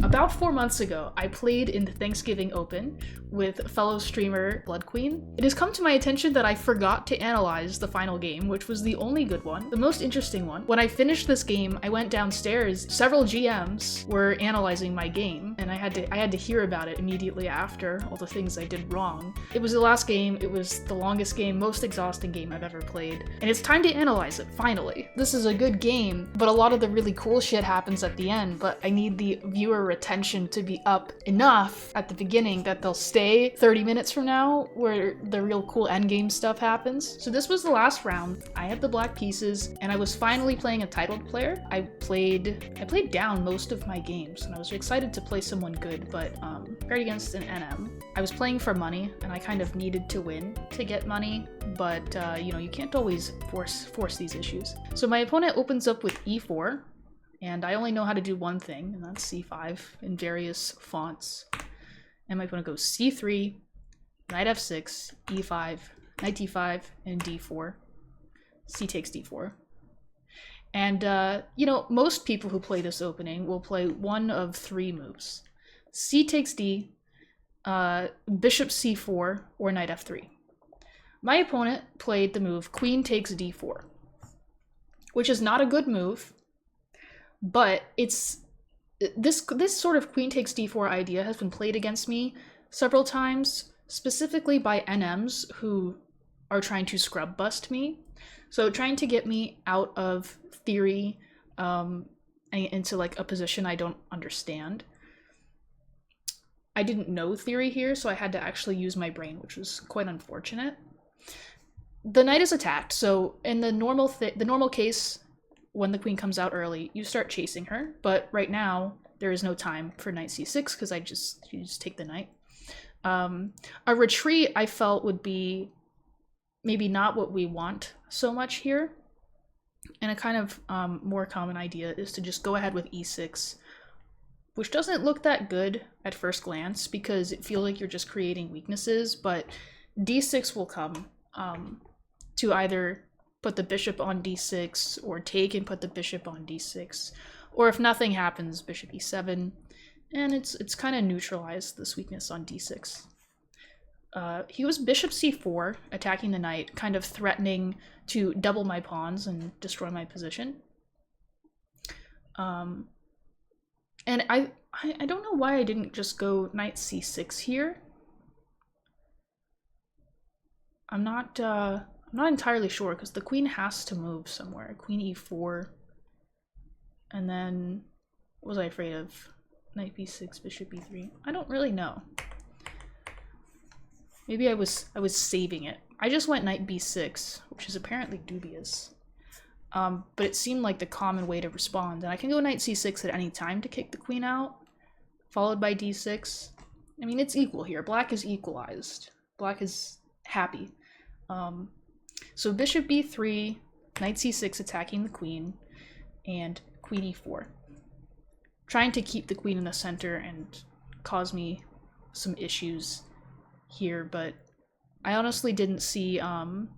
About 4 months ago, I played in the Thanksgiving Open with fellow streamer Blood Queen. It has come to my attention that I forgot to analyze the final game, which was the only good one, the most interesting one. When I finished this game, I went downstairs. Several GMs were analyzing my game, and I had to hear about it immediately after all the things I did wrong. It was the last game, it was the longest game, most exhausting game I've ever played, and it's time to analyze it, finally. This is a good game, but a lot of the really cool shit happens at the end, but I need the viewer retention to be up enough at the beginning that they'll stay 30 minutes from now where the real cool endgame stuff happens. So this was the last round. I had the black pieces and I was finally playing a titled player. I played down most of my games and I was excited to play someone good, but paired against an NM. I was playing for money and I kind of needed to win to get money, but you know, you can't always force these issues. So my opponent opens up with e4. And I only know how to do one thing, and that's c5 in various fonts. And my opponent goes c3, knight f6, e5, knight d5, and d4. C takes d4. And, you know, most people who play this opening will play one of three moves. C takes d, bishop c4, or knight f3. My opponent played the move queen takes d4, which is not a good move. But it's this sort of queen takes d4 idea has been played against me several times, specifically by NMs who are trying to scrub bust me. So trying to get me out of theory into like a position I don't understand. I didn't know theory here, so I had to actually use my brain, which was quite unfortunate. The knight is attacked, so in the normal case, when the queen comes out early, you start chasing her, but right now there is no time for knight c6 because you just take the knight. A retreat I felt would be maybe not what we want so much here, and a kind of more common idea is to just go ahead with e6, which doesn't look that good at first glance because it feels like you're just creating weaknesses, but d6 will come to either put the bishop on d6, or take and put the bishop on d6, or if nothing happens, bishop e7, and it's kind of neutralized this weakness on d6. He was bishop c4, attacking the knight, kind of threatening to double my pawns and destroy my position. And I don't know why I didn't just go knight c6 here. I'm not entirely sure because the queen has to move somewhere. Queen e4, and then what was I afraid of? Knight b6, bishop e3. I don't really know. Maybe I was saving it. I just went knight b6, which is apparently dubious. But it seemed like the common way to respond. And I can go knight c6 at any time to kick the queen out, followed by d6. I mean, it's equal here. Black is equalized. Black is happy. So bishop b3, knight c6 attacking the queen, and queen e4. Trying to keep the queen in the center and cause me some issues here, but I honestly didn't see any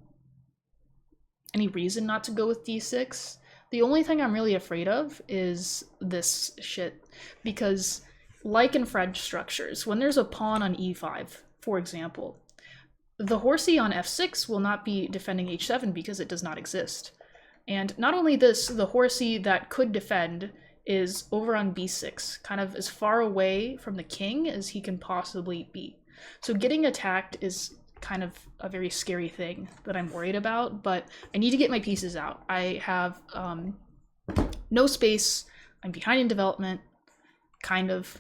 reason not to go with d6. The only thing I'm really afraid of is this shit, because like in French structures, when there's a pawn on e5, for example, the horsey on f6 will not be defending h7 because it does not exist. And not only this, the horsey that could defend is over on b6, kind of as far away from the king as he can possibly be. So getting attacked is kind of a very scary thing that I'm worried about, but I need to get my pieces out. I have no space, I'm behind in development, kind of.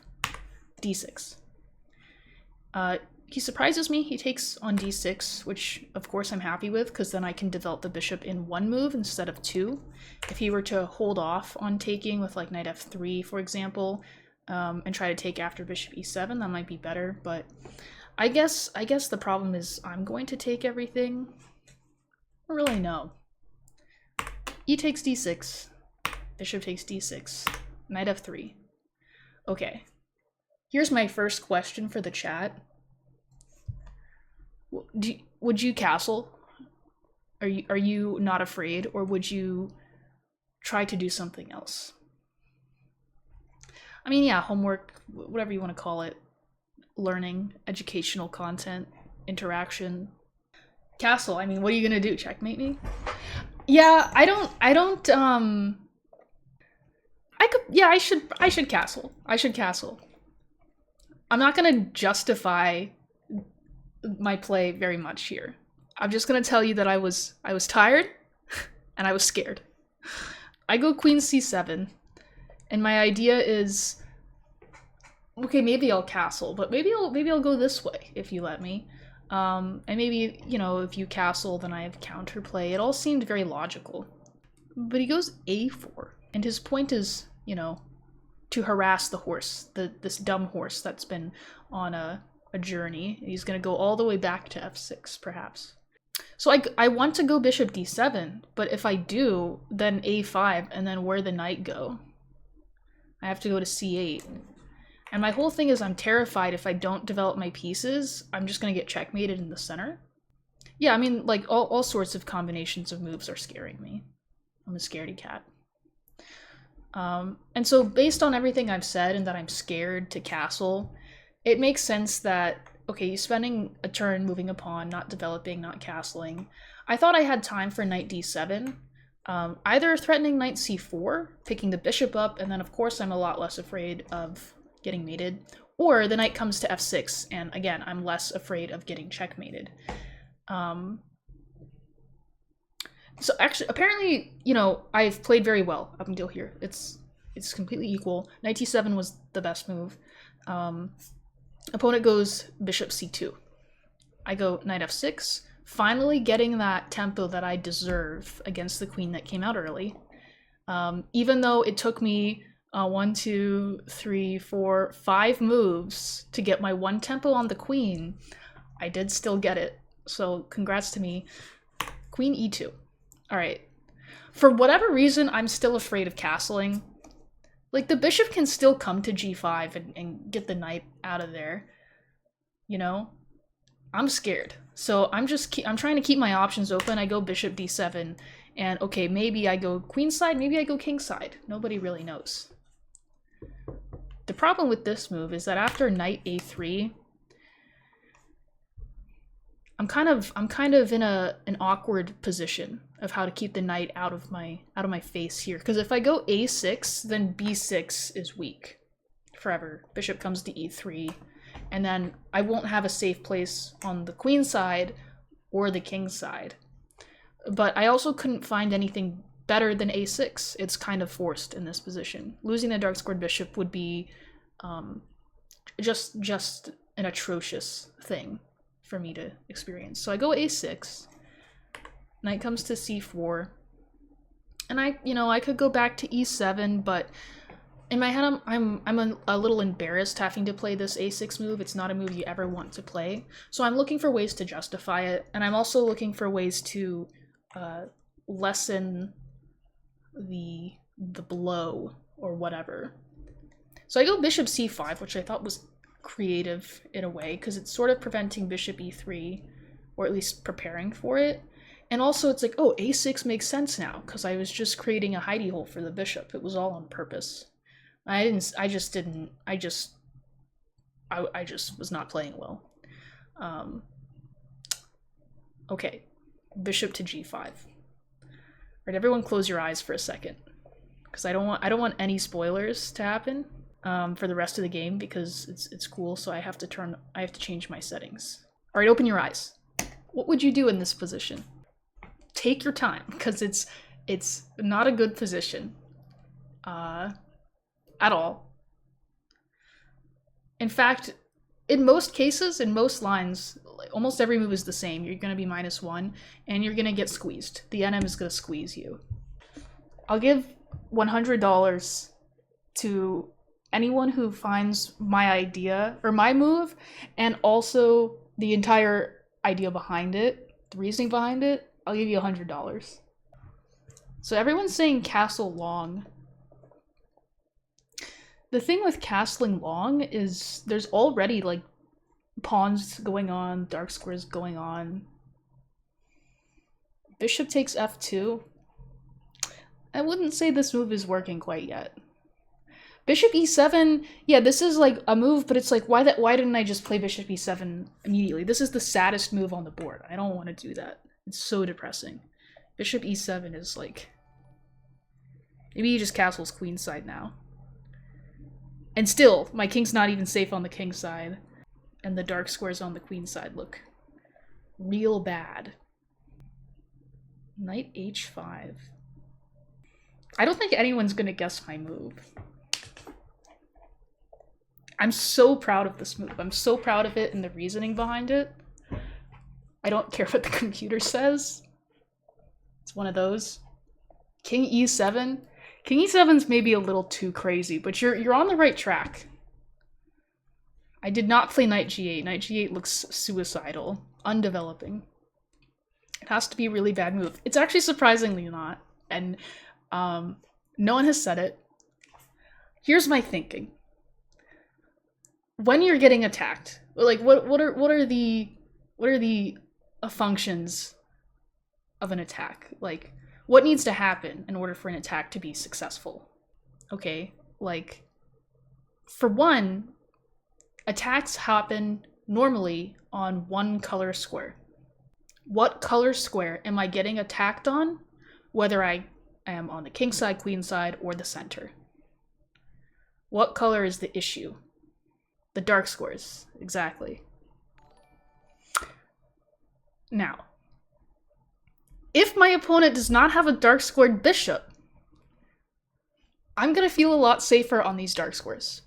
d6. He surprises me, he takes on d6, which of course I'm happy with, because then I can develop the bishop in one move instead of two. If he were to hold off on taking with like knight f3, for example, and try to take after bishop e7, that might be better, but I guess the problem is I'm going to take everything. I don't really know. E takes d6, bishop takes d6, knight f3. Okay, here's my first question for the chat. Would you castle? Are you not afraid, or would you try to do something else? I mean, yeah, homework, whatever you want to call it, learning, educational content, interaction. Castle, I mean, what are you gonna do? Checkmate me? Yeah, I should castle. I should castle. I'm not gonna justify my play very much here. I'm just gonna tell you that I was tired and I was scared. I go queen c7, and my idea is, okay, maybe I'll castle, but maybe I'll go this way if you let me. And maybe, you know, if you castle, then I have counterplay. It all seemed very logical. But he goes a4, and his point is, you know, to harass the horse, this dumb horse that's been on a journey. He's going to go all the way back to f6, perhaps. So I want to go bishop d7, but if I do, then a5, and then where the knight go? I have to go to c8. And my whole thing is I'm terrified if I don't develop my pieces, I'm just going to get checkmated in the center. Yeah, I mean, like, all sorts of combinations of moves are scaring me. I'm a scaredy cat. And so based on everything I've said and that I'm scared to castle, it makes sense that, okay, you're spending a turn moving a pawn, not developing, not castling. I thought I had time for knight d7, either threatening knight c4, picking the bishop up, and then of course I'm a lot less afraid of getting mated, or the knight comes to f6, and again, I'm less afraid of getting checkmated. So actually, apparently, you know, I've played very well up until here. It's completely equal. Knight d7 was the best move. Opponent goes bishop c2. I go knight f6, finally getting that tempo that I deserve against the queen that came out early. Even though it took me 1, 2, 3, 4, 5 moves to get my one tempo on the queen, I did still get it. So congrats to me. Queen e2. All right. For whatever reason, I'm still afraid of castling. Like, the bishop can still come to g5 and get the knight out of there. You know? I'm scared. So I'm trying to keep my options open. I go bishop d7, and okay, maybe I go queenside, maybe I go kingside. Nobody really knows. The problem with this move is that after knight a3, I'm kind of in an awkward position of how to keep the knight out of my face here. Because if I go a6, then b6 is weak forever. Bishop comes to e3, and then I won't have a safe place on the queen side or the king side. But I also couldn't find anything better than a6. It's kind of forced in this position. Losing the dark squared bishop would be just an atrocious thing for me to experience. So I go a6, knight comes to c4, and I could go back to e7, but in my head I'm a little embarrassed having to play this a6 move. It's not a move you ever want to play. So I'm looking for ways to justify it, and I'm also looking for ways to lessen the blow or whatever. So I go bishop c5, which I thought was creative in a way, because it's sort of preventing bishop e3, or at least preparing for it. And also it's like, oh, a6 makes sense now, because I was just creating a hidey hole for the bishop. It was all on purpose. I just was not playing well. Okay, bishop to g5. All right, everyone close your eyes for a second, because I don't want any spoilers to happen for the rest of the game, because it's cool. So I have to change my settings. All right, open your eyes. What would you do in this position? Take your time, because it's not a good position at all. In fact, in most cases, in most lines, almost every move is the same. You're going to be -1, and you're going to get squeezed. The NM is going to squeeze you. I'll give $100 to anyone who finds my idea, or my move, and also the entire idea behind it, the reasoning behind it. I'll give you $100. So everyone's saying castle long. The thing with castling long is there's already, like, pawns going on, dark squares going on. Bishop takes f2. I wouldn't say this move is working quite yet. Bishop e7, yeah, this is like a move, but it's like, why didn't I just play bishop e7 immediately? This is the saddest move on the board. I don't want to do that. It's so depressing. Bishop e7 is like... Maybe he just castles queenside now. And still, my king's not even safe on the king side. And the dark squares on the queen side look real bad. Knight h5. I don't think anyone's gonna guess my move. I'm so proud of this move. I'm so proud of it and the reasoning behind it. I don't care what the computer says. It's one of those. King e7. King e7's maybe a little too crazy, but you're on the right track. I did not play knight g8. Knight g8 looks suicidal, undeveloping. It has to be a really bad move. It's actually surprisingly not, and no one has said it. Here's my thinking. When you're getting attacked, like what are the functions of an attack? Like, what needs to happen in order for an attack to be successful? Okay, like, for one, attacks happen normally on one color square. What color square am I getting attacked on, whether I am on the king side, queen side, or the center? What color is the issue? The dark squares, exactly. Now, if my opponent does not have a dark squared bishop, I'm gonna feel a lot safer on these dark squares.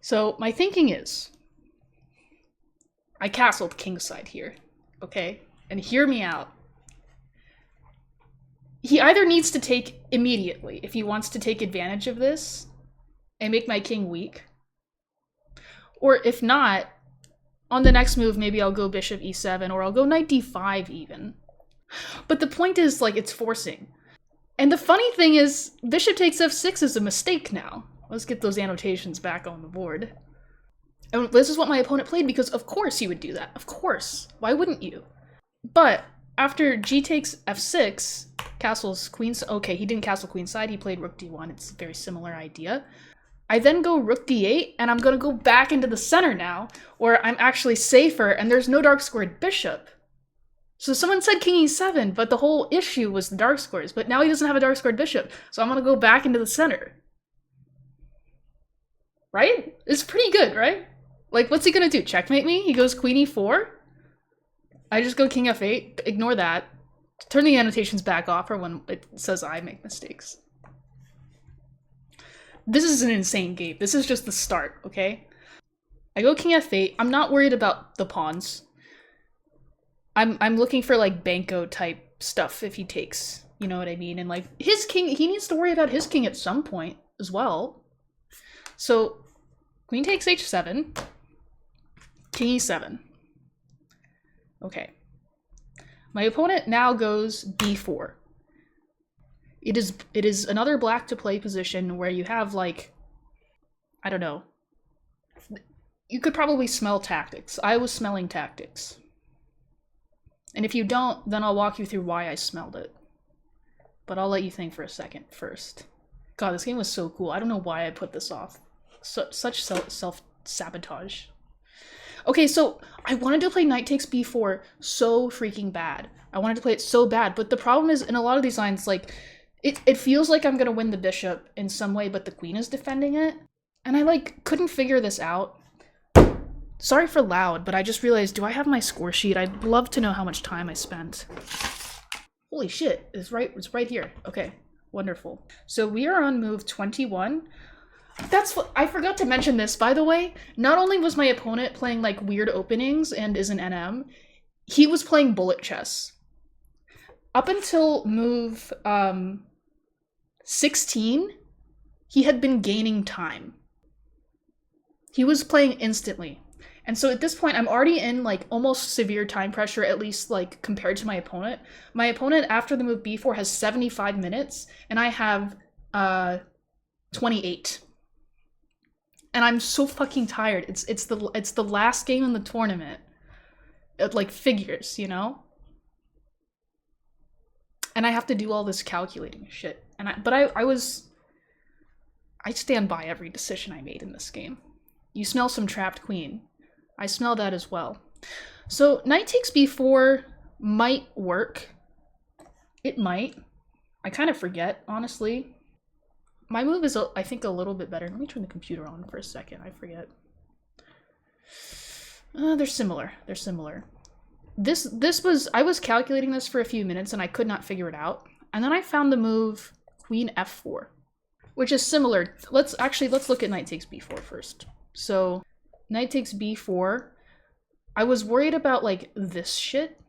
So my thinking is, I castled kingside here, okay? And hear me out. He either needs to take immediately, if he wants to take advantage of this and make my king weak, or if not, on the next move, maybe I'll go bishop e7, or I'll go knight d5 even. But the point is, like, it's forcing. And the funny thing is, bishop takes f6 is a mistake now. Let's get those annotations back on the board. And this is what my opponent played, because of course he would do that. Of course. Why wouldn't you? But after g takes f6, castles queen... Okay, he didn't castle queenside, he played rook d1. It's a very similar idea. I then go rook d8, and I'm gonna go back into the center now, where I'm actually safer, and there's no dark squared bishop. So someone said king e7, but the whole issue was the dark squares, but now he doesn't have a dark squared bishop, so I'm gonna go back into the center. Right? It's pretty good, right? Like, what's he gonna do? Checkmate me? He goes queen e4? I just go king f8? Ignore that. Turn the annotations back off for when it says I make mistakes. This is an insane game. This is just the start, okay? I go king f8. I'm not worried about the pawns. I'm looking for, like, Banco type stuff if he takes, you know what I mean? And, like, his king, he needs to worry about his king at some point as well. So, queen takes h7, king e7. Okay. My opponent now goes b4. It is another black to play position where you have, like, I don't know. You could probably smell tactics. I was smelling tactics. And if you don't, then I'll walk you through why I smelled it. But I'll let you think for a second first. God, this game was so cool. I don't know why I put this off. Such self-sabotage. Okay, so I wanted to play knight takes b4 so freaking bad. I wanted to play it so bad, but the problem is in a lot of these lines, like, it feels like I'm gonna win the bishop in some way, but the queen is defending it. And I, like, couldn't figure this out. Sorry for loud, but I just realized, do I have my score sheet? I'd love to know how much time I spent. Holy shit, it's right here. Okay, wonderful. So we are on move 21. That's what I forgot to mention this, by the way. Not only was my opponent playing, like, weird openings and is an NM, he was playing bullet chess. Up until move 16, he had been gaining time. He was playing instantly. And so at this point, I'm already in, like, almost severe time pressure, at least, like, compared to my opponent. My opponent, after the move b4, has 75 minutes, and I have 28. And I'm so fucking tired. It's the last game in the tournament. It, like, figures, you know? And I have to do all this calculating shit. And I was I stand by every decision I made in this game. You smell some trapped queen. I smell that as well. So knight takes b4 might work. It might. I kind of forget, honestly. My move is, I think, a little bit better. Let me turn the computer on for a second. I forget. They're similar. They're similar. I was calculating this for a few minutes and I could not figure it out. And then I found the move queen f4, which is similar. Let's look at knight takes b4 first. So knight takes b4. I was worried about like this shit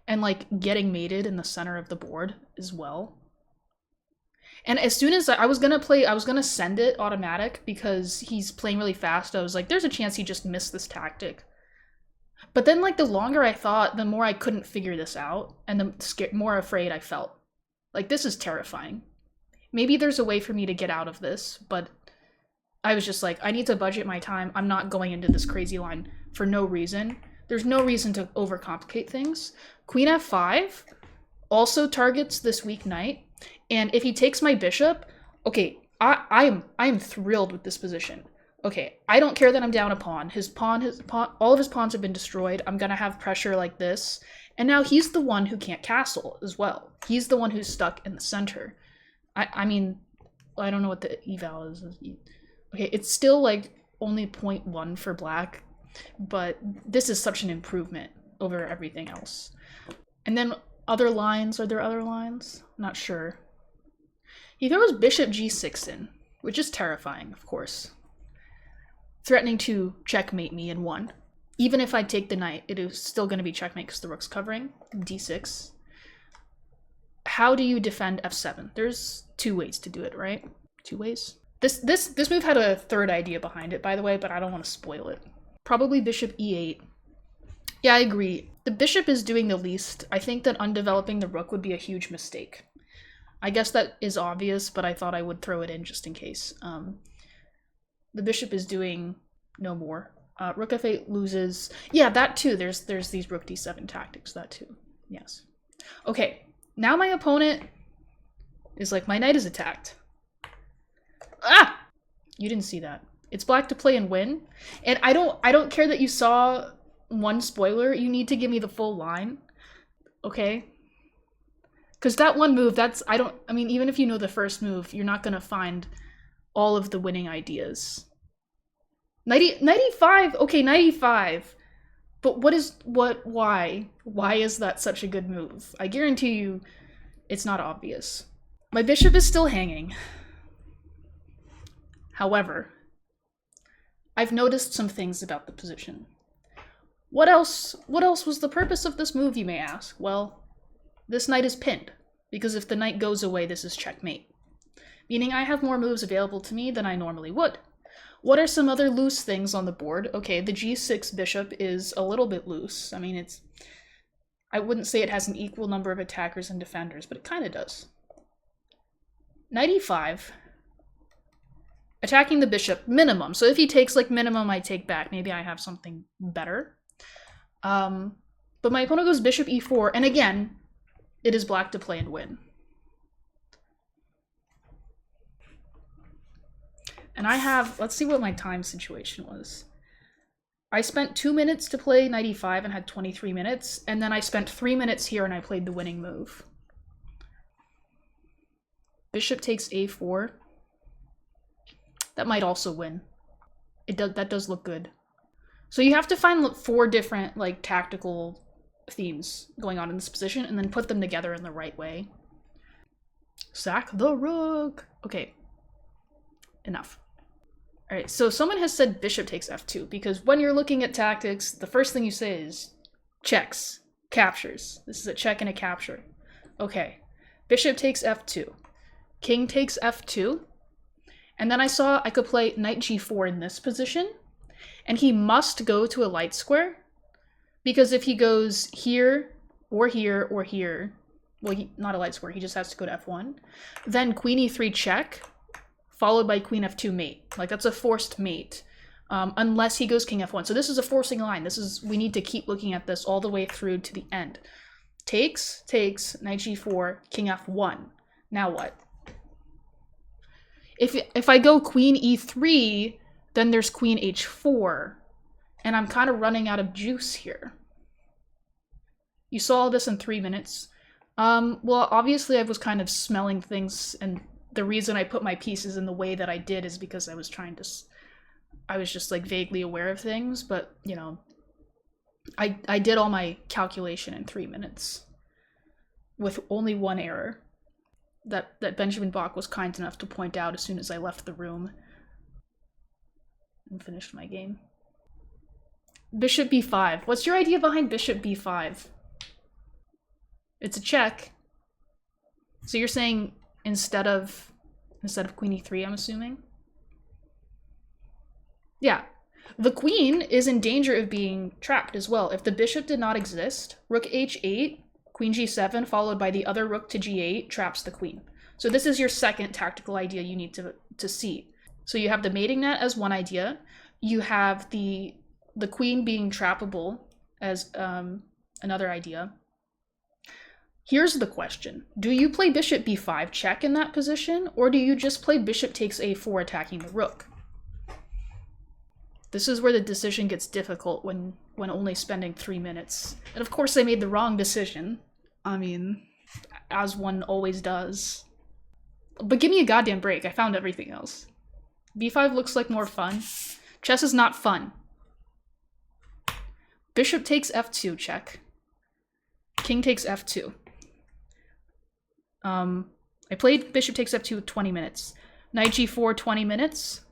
and like getting mated in the center of the board as well. And as soon as I was gonna send it automatic because he's playing really fast. I was like, there's a chance he just missed this tactic. But then like the longer I thought, the more I couldn't figure this out and the more afraid I felt. Like, this is terrifying. Maybe there's a way for me to get out of this, but I was just like, I need to budget my time. I'm not going into this crazy line for no reason. There's no reason to overcomplicate things. Queen f5 also targets this weak knight. And if he takes my bishop, okay, I am thrilled with this position. Okay, I don't care that I'm down a pawn. All of his pawns have been destroyed. I'm gonna have pressure like this. And now he's the one who can't castle as well. He's the one who's stuck in the center. I mean, I don't know what the eval is. Okay, it's still like only 0.1 for black, but this is such an improvement over everything else. And then other lines, are there other lines? Not sure. He throws bishop g6 in, which is terrifying, of course. Threatening to checkmate me in one. Even if I take the knight, it is still going to be checkmate because the rook's covering. d6. How do you defend f7? There's two ways to do it, right? Two ways? This move had a third idea behind it, by the way, but I don't want to spoil it. Probably bishop e8. Yeah, I agree. The bishop is doing the least. I think that undeveloping the rook would be a huge mistake. I guess that is obvious, but I thought I would throw it in just in case. The bishop is doing no more. Rook f8 loses. Yeah, that too. There's these rook d7 tactics. That too. Yes. Okay. Now my opponent is like, my knight is attacked. Ah! You didn't see that. It's black to play and win. And I don't care that you saw one spoiler. You need to give me the full line. Okay? Because that one move, I mean, even if you know the first move, you're not going to find all of the winning ideas. 95, okay, 95. But why? Why is that such a good move? I guarantee you it's not obvious. My bishop is still hanging. However, I've noticed some things about the position. What else was the purpose of this move, you may ask? Well, this knight is pinned, because if the knight goes away, this is checkmate. Meaning I have more moves available to me than I normally would. What are some other loose things on the board? Okay, the g6 bishop is a little bit loose. I mean, I wouldn't say it has an equal number of attackers and defenders, but it kind of does. Knight e5. Attacking the bishop, minimum. So if he takes like minimum, I take back. Maybe I have something better. But my opponent goes bishop e4, and again, it is black to play and win. And I have, let's see what my time situation was. I spent 2 minutes to play knight e5 and had 23 minutes, and then I spent 3 minutes here and I played the winning move. Bishop takes a4. That might also win. That does look good. So you have to find 4 different like tactical themes going on in this position and then put them together in the right way. Sack the rook. Okay. Enough. All right, so someone has said bishop takes f2 because when you're looking at tactics, the first thing you say is checks, captures. This is a check and a capture. Okay. Bishop takes f2. King takes f2. And then I saw I could play knight g4 in this position. And he must go to a light square. Because if he goes here, or here, or here, well, not a light square, he just has to go to f1. Then queen e3 check, followed by queen f2 mate. Like, that's a forced mate. Unless he goes king f1. So this is a forcing line. We need to keep looking at this all the way through to the end. Takes, knight g4, king f1. Now what? If I go queen e3, then there's queen h4, and I'm kind of running out of juice here. You saw all this in 3 minutes. Well, obviously I was kind of smelling things, and the reason I put my pieces in the way that I did is because I was just like vaguely aware of things, but you know, I did all my calculation in 3 minutes with only one error that Benjamin Bach was kind enough to point out as soon as I left the room and finished my game. Bishop b5. What's your idea behind bishop b5? It's a check. So you're saying instead of queen e3, I'm assuming? Yeah. The queen is in danger of being trapped as well. If the bishop did not exist, rook h8, queen g7, followed by the other rook to g8, traps the queen. So this is your second tactical idea you need to see. So you have the mating net as one idea. You have the queen being trappable as another idea. Here's the question. Do you play bishop b5 check in that position, or do you just play bishop takes a4 attacking the rook? This is where the decision gets difficult when only spending 3 minutes. And of course I made the wrong decision. I mean, as one always does. But give me a goddamn break, I found everything else. b5 looks like more fun. Chess is not fun. Bishop takes f2 check. King takes f2. I played bishop takes f2 20 minutes. Knight g4 20 minutes.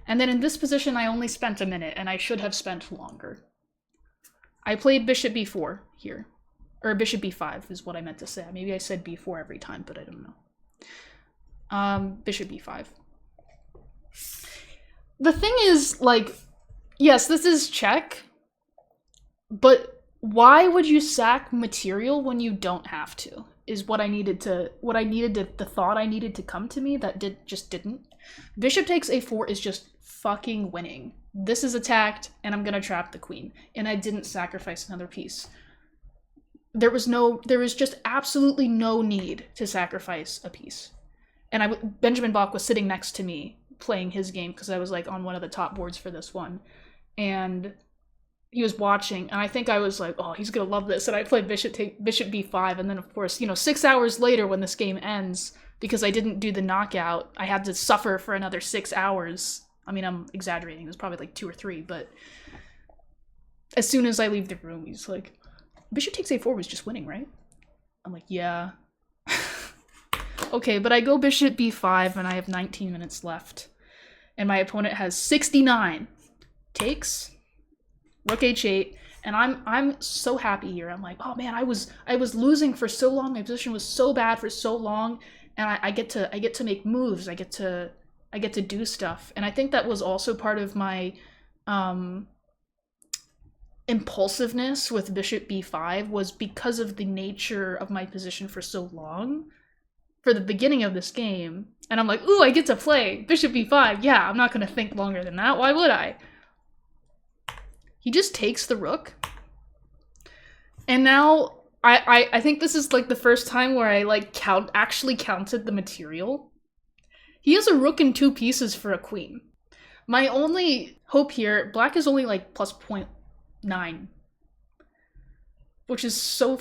And then in this position I only spent a minute, and I should have spent longer. I played bishop b4 here. Or bishop b5 is what I meant to say. Maybe I said b4 every time, but I don't know. Bishop b5. The thing is, like, yes, this is check, but why would you sack material when you don't have to? Is what I needed to, the thought I needed to come to me that just didn't. Bishop takes a4 is just fucking winning. This is attacked, and I'm gonna trap the queen, and I didn't sacrifice another piece. There was just absolutely no need to sacrifice a piece. And Benjamin Bach was sitting next to me playing his game because I was like on one of the top boards for this one, and he was watching, and I think I was like, oh, he's gonna love this, and I played bishop b5, and then of course, you know, 6 hours later when this game ends, because I didn't do the knockout, I had to suffer for another 6 hours. I mean, I'm exaggerating, it was probably like 2 or 3, but as soon as I leave the room, he's like, bishop takes a4 was just winning, right? I'm like, yeah. Okay, but I go bishop b5, and I have 19 minutes left, and my opponent has 69. Takes, rook h8, and I'm so happy here. I'm like, oh man, I was losing for so long. My position was so bad for so long, and I get to make moves. I get to do stuff, and I think that was also part of my impulsiveness with bishop b5 was because of the nature of my position for so long. For the beginning of this game, and I'm like, ooh, I get to play bishop b5. Yeah, I'm not gonna think longer than that. Why would I? He just takes the rook. And now I think this is like the first time where I like actually counted the material. He has a rook and 2 pieces for a queen. My only hope here, black is only like plus 0.9, which is so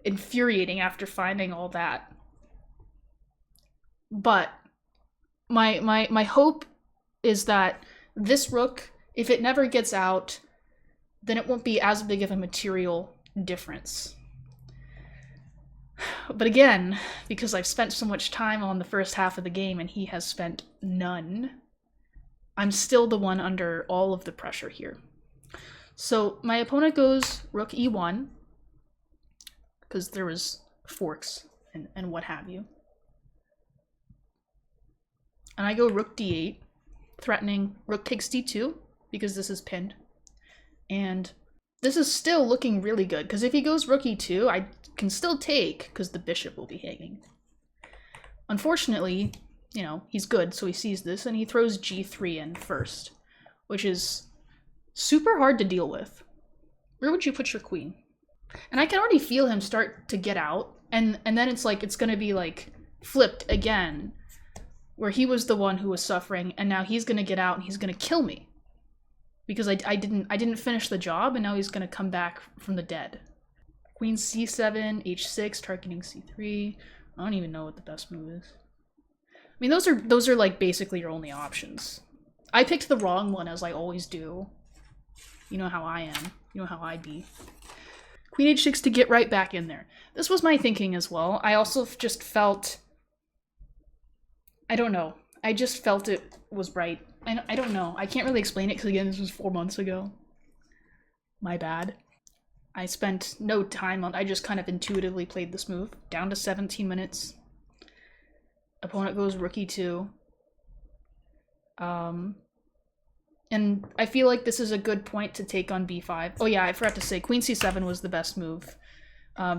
infuriating after finding all that. But my hope is that this rook, if it never gets out, then it won't be as big of a material difference. But again, because I've spent so much time on the first half of the game and he has spent none, I'm still the one under all of the pressure here. So my opponent goes rook e1, because there was forks and what have you. And I go rook d8, threatening rook takes d2, because this is pinned. And this is still looking really good, because if he goes rook e2, I can still take, because the bishop will be hanging. Unfortunately, you know, he's good, so he sees this, and he throws g3 in first, which is super hard to deal with. Where would you put your queen? And I can already feel him start to get out, and then it's like, it's gonna be like flipped again. where he was the one who was suffering, and now he's gonna get out and he's gonna kill me. Because I didn't finish the job, and now he's gonna come back from the dead. Queen c7, h6, targeting c3. I don't even know what the best move is. I mean, those are like basically your only options. I picked the wrong one, as I always do. You know how I am. You know how I be. Queen h6 to get right back in there. This was my thinking as well. I also just felt... I don't know. I just felt it was right. I don't know. I can't really explain it because, again, this was 4 months ago. My bad. I spent no time on... I just kind of intuitively played this move. Down to 17 minutes. Opponent goes rook e2. And I feel like this is a good point to take on b5. Oh yeah, I forgot to say, queen c7 was the best move.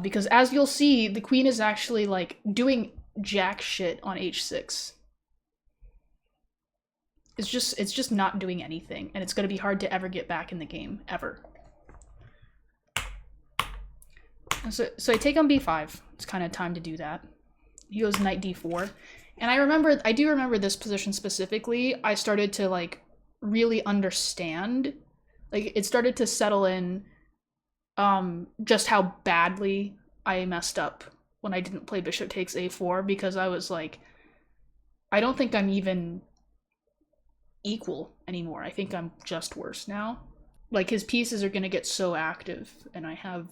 Because as you'll see, the queen is actually, like, doing jack shit on h6. It's just not doing anything, and it's going to be hard to ever get back in the game, ever. And so I take on b5. It's kind of time to do that. He goes knight d4. And I do remember this position specifically. I started to, like, really understand. Like, it started to settle in just how badly I messed up when I didn't play bishop takes a4, because I was like, I don't think I'm even equal anymore. I think I'm just worse now. Like, his pieces are gonna get so active, and I have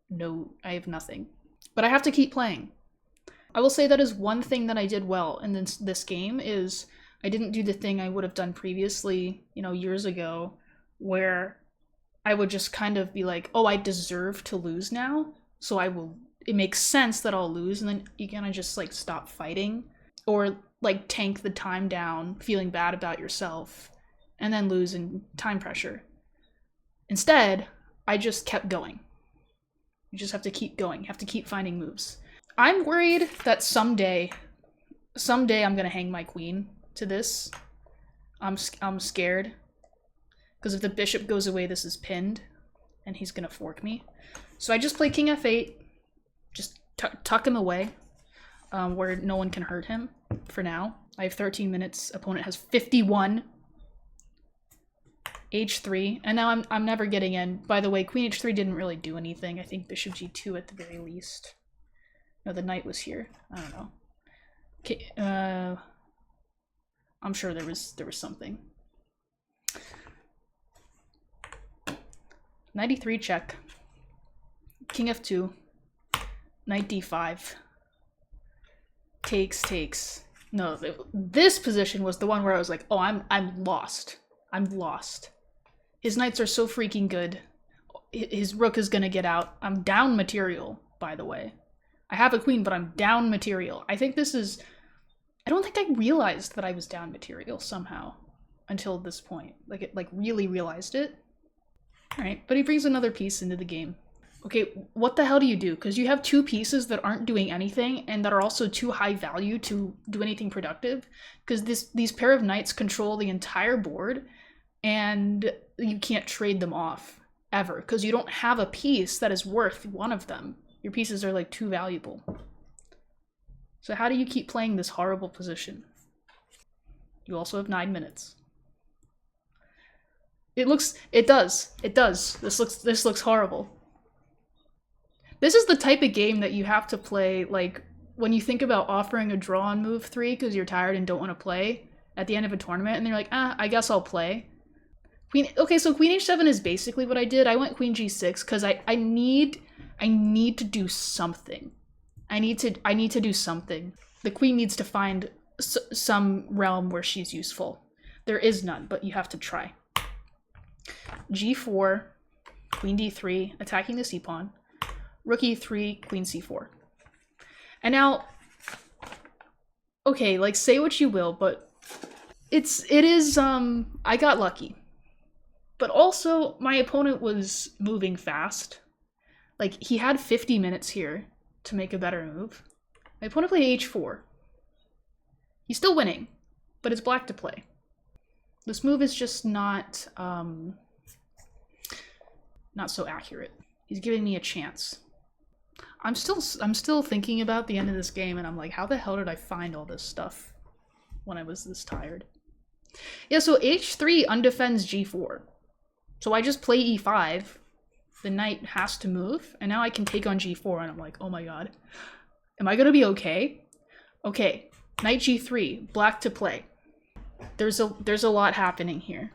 nothing. But I have to keep playing. I will say that is one thing that I did well in this game, is I didn't do the thing I would have done previously, you know, years ago, where I would just kind of be like, oh, I deserve to lose now, so it makes sense that I'll lose, and then you kind of just, like, stop fighting, or, like, tank the time down, feeling bad about yourself, and then lose in time pressure. Instead, I just kept going. You just have to keep going. You have to keep finding moves. I'm worried that someday I'm gonna hang my queen to this. I'm scared. Because if the bishop goes away, this is pinned, and he's gonna fork me. So I just play king f8, just tuck him away, where no one can hurt him for now. I have 13 minutes, opponent has 51. h3, and now I'm never getting in. By the way, queen h3 didn't really do anything. I think bishop g2 at the very least. No, the knight was here. I don't know. Okay, I'm sure there was something. Knight e3 check. King f2. Knight d5. Takes. No, this position was the one where I was like, oh, I'm lost. I'm lost. His knights are so freaking good. His rook is gonna get out. I'm down material, by the way. I have a queen, but I'm down material. I think this is... I don't think I realized that I was down material somehow until this point. Like really realized it. Alright, but he brings another piece into the game. Okay, what the hell do you do? Because you have two pieces that aren't doing anything and that are also too high value to do anything productive. Because these pair of knights control the entire board and you can't trade them off ever because you don't have a piece that is worth one of them. Your pieces are like too valuable. So how do you keep playing this horrible position? You also have 9 minutes. It does. This looks horrible. This is the type of game that you have to play, like, when you think about offering a draw on move 3 because you're tired and don't want to play at the end of a tournament, and then you're like, I guess I'll play. Okay, so queen h7 is basically what I did. I went queen g6 because I need to do something. I need to do something. The queen needs to find some realm where she's useful. There is none, but you have to try. g4, queen d3, attacking the c-pawn. Rook e3, queen c4. And now, okay, like, say what you will, but it is, I got lucky. But also, my opponent was moving fast. Like, he had 50 minutes here to make a better move. My opponent played h4. He's still winning, but it's black to play. This move is just not so accurate. He's giving me a chance. I'm still thinking about the end of this game, and I'm like, how the hell did I find all this stuff? when I was this tired. Yeah, so h3 undefends g4. So I just play e5. The knight has to move, and now I can take on g4, and I'm like, oh my god. Am I gonna be okay? Okay, knight g3, black to play. There's a lot happening here.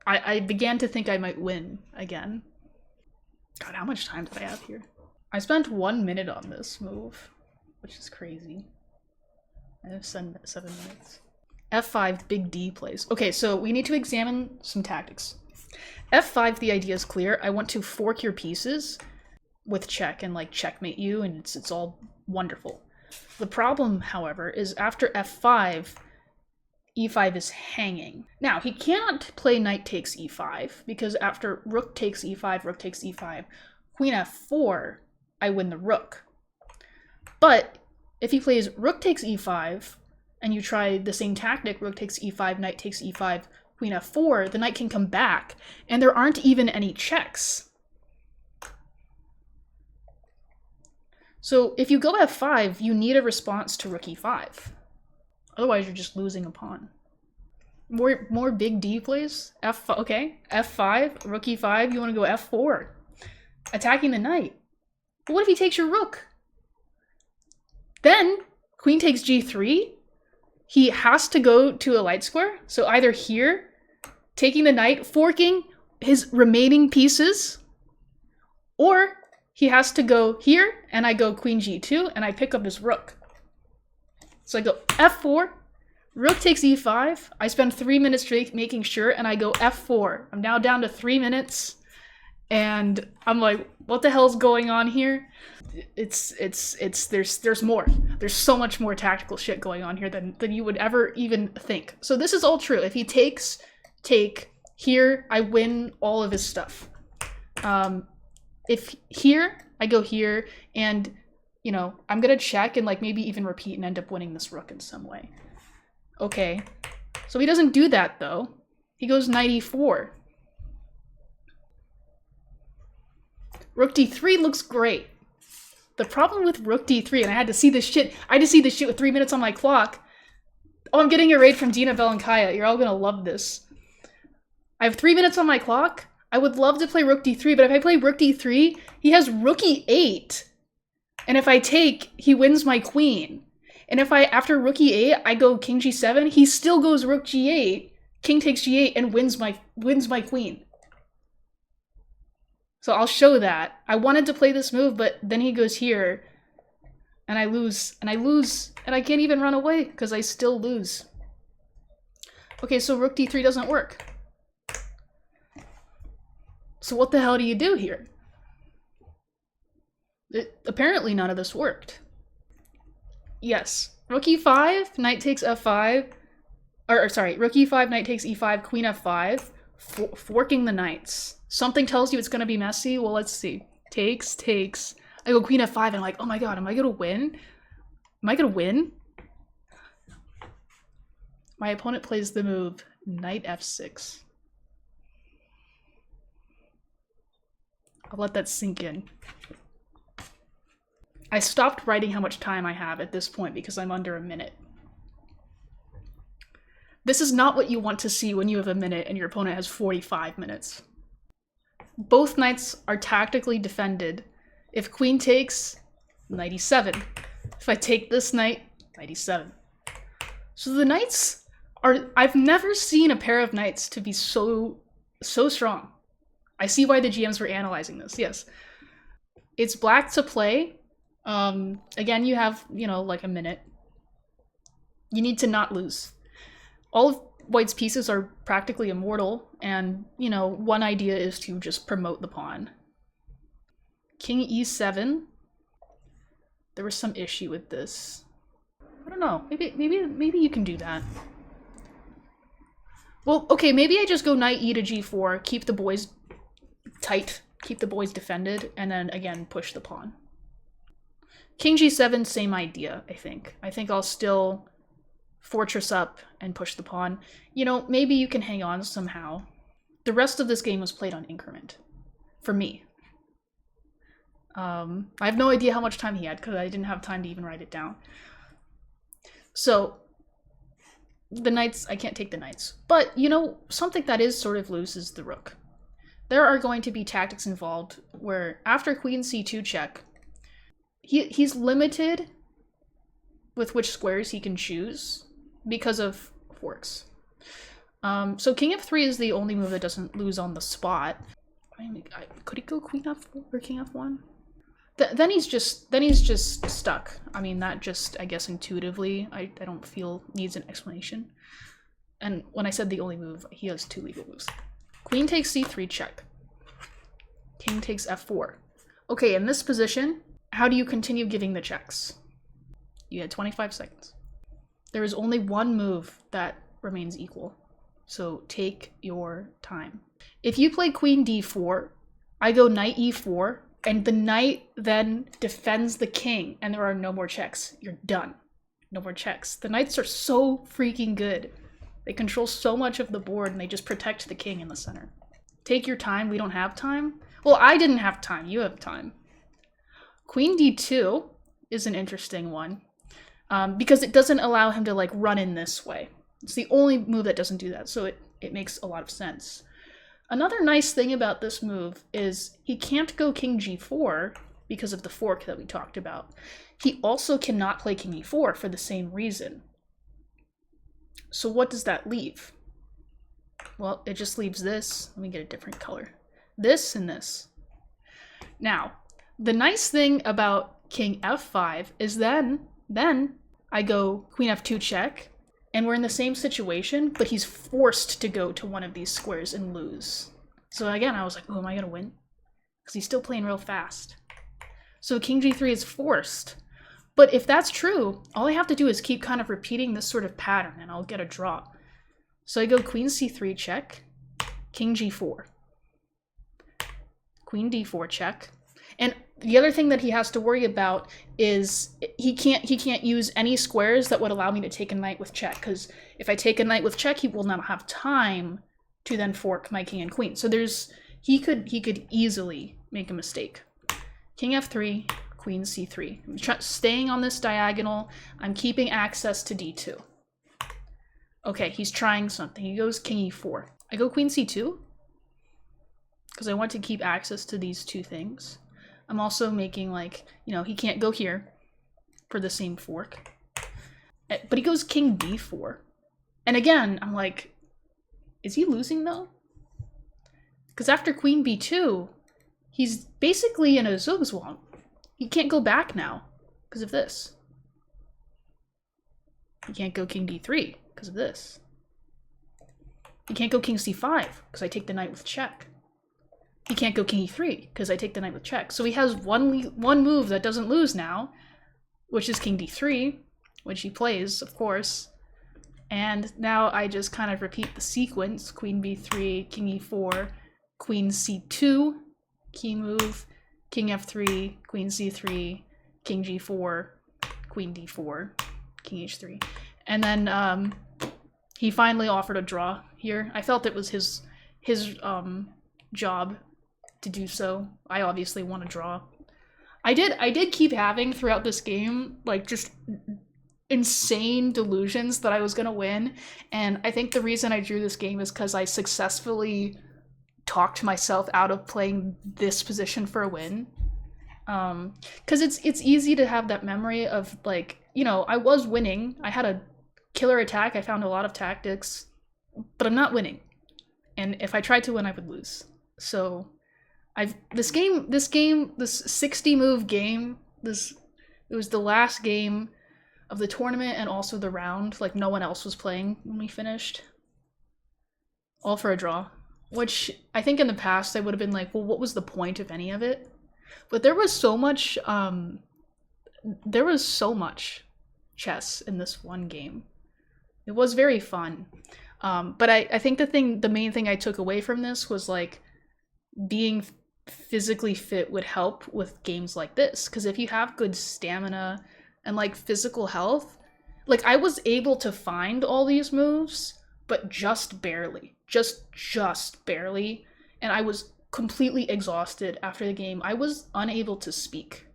I began to think I might win again. God, how much time did I have here? I spent 1 minute on this move, which is crazy. I have 7 minutes. f5, big D plays. Okay, so we need to examine some tactics. f5, the idea is clear. I want to fork your pieces with check and like checkmate you, and it's all wonderful. The problem, however, is after f5, e5 is hanging. Now, he can't play knight takes e5, because after rook takes e5, rook takes e5, queen f4, I win the rook. But if he plays rook takes e5, and you try the same tactic, rook takes e5, knight takes e5, queen f4, the knight can come back, and there aren't even any checks. So if you go f5, you need a response to rook e5. Otherwise, you're just losing a pawn. More big D plays? Okay, f5, rook e5, you want to go f4. Attacking the knight. But what if he takes your rook? Then, queen takes g3. He has to go to a light square. So either here, taking the knight, forking his remaining pieces, or he has to go here, and I go queen g2, and I pick up his rook. So I go f4, rook takes e5, I spend 3 minutes straight making sure, and I go f4. I'm now down to 3 minutes, and I'm like, what the hell's going on here? There's more. There's so much more tactical shit going on here than you would ever even think. So this is all true. If he takes, take, here, I win all of his stuff. If here, I go here, and, you know, I'm gonna check and like maybe even repeat and end up winning this rook in some way. Okay, so he doesn't do that though. He goes knight e4. Rook d3 looks great. The problem with rook d3, and I had to see this shit with 3 minutes on my clock. Oh, I'm getting a raid from Dina Belankaya. You're all gonna love this. I have 3 minutes on my clock. I would love to play rook d3, but if I play rook d3, he has rook e8. And if I take, he wins my queen. And if after rook e8, I go king g7, he still goes rook g8, king takes g8, and wins my queen. So I'll show that. I wanted to play this move, but then he goes here, and I lose, and I can't even run away, because I still lose. Okay, so rook d3 doesn't work. So what the hell do you do here? Apparently none of this worked. Yes, rook e5, knight takes f5, or sorry, rook e5, knight takes e5, queen f5, forking the knights. Something tells you it's gonna be messy. Well, let's see. Takes. I go queen f5, and I'm like, oh my god, am I gonna win? Am I gonna win? My opponent plays the move knight f6. I'll let that sink in. I stopped writing how much time I have at this point because I'm under a minute. This is not what you want to see when you have a minute and your opponent has 45 minutes. Both knights are tactically defended. If queen takes, knight e7. If I take this knight, knight e7. So the knights are... I've never seen a pair of knights to be so strong. I see why the GMs were analyzing this, yes. It's black to play. Again, you have, you know, like a minute. You need to not lose. All of white's pieces are practically immortal, and, you know, one idea is to just promote the pawn. King e7. There was some issue with this. I don't know. Maybe you can do that. Well, okay, maybe I just go knight e to g4, keep the boys tight, keep the boys defended, and then again push the pawn. King g7, same idea, I think. I think I'll still fortress up and push the pawn. You know, maybe you can hang on somehow. The rest of this game was played on increment. For me. I have no idea how much time he had, because I didn't have time to even write it down. So, The knights, I can't take the knights. But, you know, something that is sort of loose is the rook. There are going to be tactics involved where after queen c2 check, he's limited with which squares he can choose because of forks. So king f3 is the only move that doesn't lose on the spot. I mean, could he go queen f4 or king f1? Then he's just stuck. I mean, that just, I guess intuitively, I don't feel needs an explanation. And when I said the only move, he has two legal moves. Queen takes c3 check. King takes f4. Okay, in this position, how do you continue giving the checks? You had 25 seconds. There is only one move that remains equal. So take your time. If you play queen d4, I go knight e4, and the knight then defends the king, and there are no more checks. You're done. No more checks. The knights are so freaking good. They control so much of the board, and they just protect the king in the center. Take your time. We don't have time. Well, I didn't have time. You have time. Queen d2 is an interesting one, because it doesn't allow him to like run in this way. It's the only move that doesn't do that, so it makes a lot of sense. Another nice thing about this move is he can't go king g4 because of the fork that we talked about. He also cannot play king e4 for the same reason. So what does that leave? Well, it just leaves this. Let me get a different color. This and this. Now, the nice thing about king f5 is then I go queen f2 check, and we're in the same situation, but he's forced to go to one of these squares and lose. So again, I was like, oh, am I gonna win? Because he's still playing real fast. So king g3 is forced. But if that's true, all I have to do is keep kind of repeating this sort of pattern and I'll get a draw. So I go queen c3 check, king g4, queen d4 check. And the other thing that he has to worry about is he can't use any squares that would allow me to take a knight with check, because if I take a knight with check, he will not have time to then fork my king and queen. So he could easily make a mistake. King f3, queen c3. I'm staying on this diagonal. I'm keeping access to d2. Okay, he's trying something. He goes king e4. I go queen c2 because I want to keep access to these two things. I'm also making like, you know, he can't go here for the same fork. But he goes king d4. And again, I'm like, is he losing though? Because after queen b2, he's basically in a zugzwang. He can't go back now because of this. He can't go king d3 because of this. He can't go king c5 because I take the knight with check. He can't go king e3 because I take the knight with check. So he has one move that doesn't lose now, which is king d3, which he plays, of course. And now I just kind of repeat the sequence. Queen b3, king e4, queen c2, key move, king f3, queen c3, king g4, queen d4, king h3. And then he finally offered a draw here. I felt it was his job to do so. I obviously want to draw. I did keep having throughout this game like just insane delusions that I was gonna win, and I think the reason I drew this game is because I successfully talked myself out of playing this position for a win. Because it's easy to have that memory of like, you know, I was winning. I had a killer attack. I found a lot of tactics, but I'm not winning. And if I tried to win, I would lose. So this 60 move game, it was the last game of the tournament and also the round. Like no one else was playing when we finished. All for a draw, which I think in the past I would have been like, well, what was the point of any of it? But there was so much chess in this one game. It was very fun. But I think the main thing I took away from this was like being physically fit would help with games like this, because if you have good stamina and like physical health, like I was able to find all these moves, but just barely, just barely, and I was completely exhausted after the game. I was unable to speak.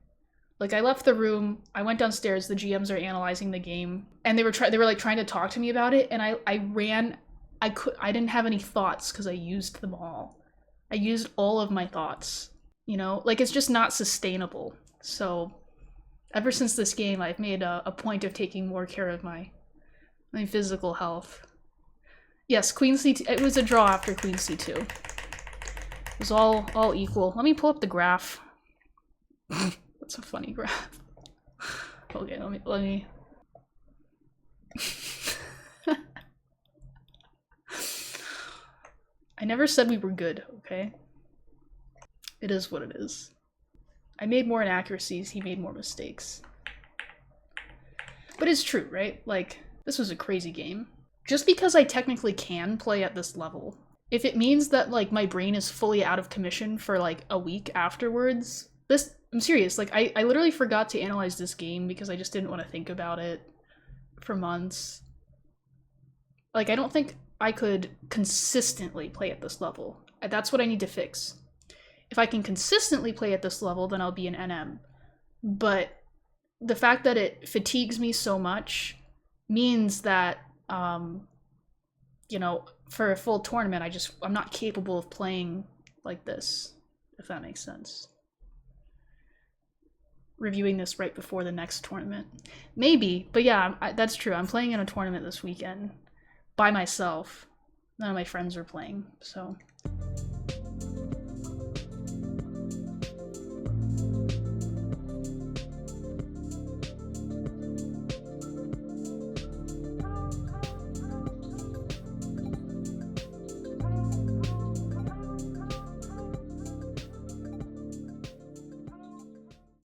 Like I left the room, I went downstairs, the GMs are analyzing the game, and they were like trying to talk to me about it, and I ran. I didn't have any thoughts because I used them all. I used all of my thoughts, you know? Like, it's just not sustainable. So, ever since this game, I've made a point of taking more care of my physical health. Yes, Queen C2, it was a draw after Queen C2. It was all equal. Let me pull up the graph. That's a funny graph. Okay, let me... I never said we were good, okay? It is what it is. I made more inaccuracies, he made more mistakes. But it's true, right? Like, this was a crazy game. Just because I technically can play at this level, if it means that, like, my brain is fully out of commission for, like, a week afterwards, I'm serious, like, I literally forgot to analyze this game because I just didn't want to think about it for months. Like, I don't think I could consistently play at this level. That's what I need to fix. If I can consistently play at this level, then I'll be an NM. But the fact that it fatigues me so much means that, you know, for a full tournament, I'm not capable of playing like this, if that makes sense. Reviewing this right before the next tournament. Maybe, but yeah, that's true. I'm playing in a tournament this weekend by myself. None of my friends are playing, so